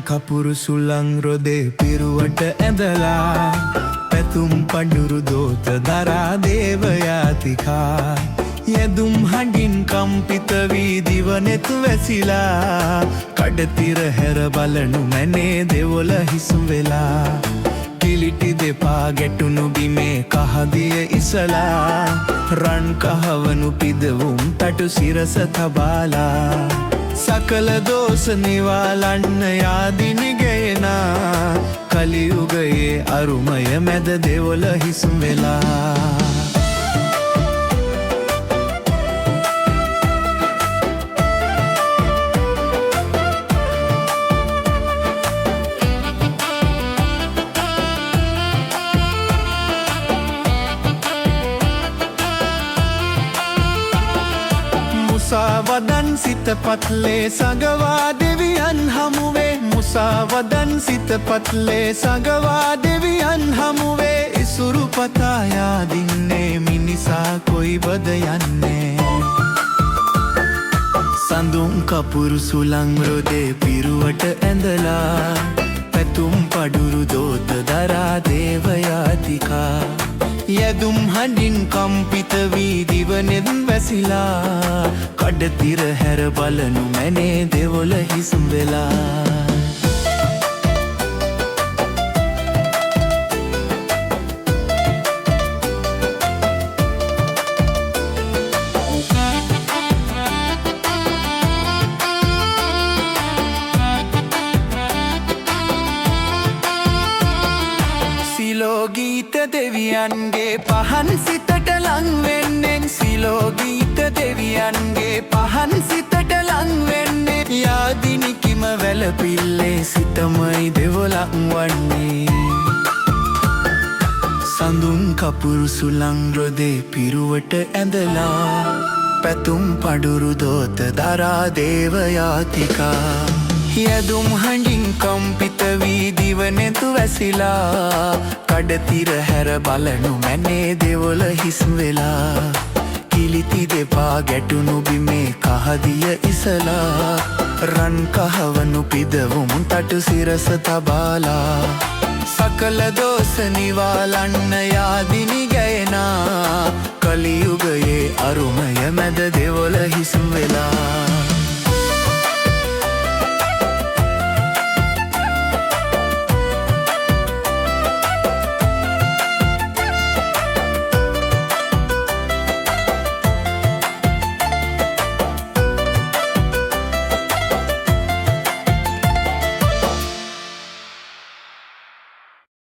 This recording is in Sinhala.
කපුරු සුළං රොදේ පිරුවට ඇඳලා පැතුම් පඩුරු දෝත දරා දේවයාතිකා යදුම් හඬින් කම්පිත වී දිවනෙත් වැසිලා කඩතිර හැර බලනු මැනේ දෙවොල හිසු වෙලා කිලිටි දෙපා ගැටුණු බිමේ කහදිය ඉසලා රන් කහවනු පිදවුම් තටු සිරස තබාලා සකල දෝෂ නිවාලන්න යාදිනි ගෙනා කලියුගයේ අරුමය මැද දෙවොල හිසු වෙලා මුසාවදන් සිතපත්ලේ සගවා දෙවියන් හමුවේ මුසාවදන් සිතපත්ලේ සගවා දෙවියන් හමුවේ ඉසුරු පතා යාදින්නේ මිනිසා කොයිබද යන්නේ සඳුන් කපුරු සුළං රොදේ පිරුවට ඇඳලා පැතුම් පඩුරු දෝත දරා දේවයාතිකා යදුම් හඬින් කම්පිත වී දිවනෙත් වැසිලා කඩතිර හැර බලනු මැනේ දෙවොල හිසු වෙලා සිලෝගීත දෙවියන්ගේ පහන් සිතට ලං වෙන්නෙන් සිලෝගීත දෙවියන්ගේ පහන් සිතට ලං වෙන්නේ යාදිනිකිම වැලපිල්ලේ සිතමයි දෙවොලක් වන්නේ සඳුන් කපුරු සුළං රොදේ පිරුවට ඇඳලා පැතුම් පඩුරු දෝත දරා දේවයාතිකා යදුම් හඬින් කම්පිත වී දිවනෙතු වැසිලා කඩතිර හැර බලනු මැනේ දෙවොල හිසු වෙලා කිලිති දෙපා ගැටුණු බිමේ කහදිය ඉසලා රන් කහවනු පිදවුම් තටු සිරස තබාලා සකල දෝෂ නිවාලන්න යාදිනි ගැයනා කලියුගයේ අරුමය මැද දෙවොල හිසු වෙලා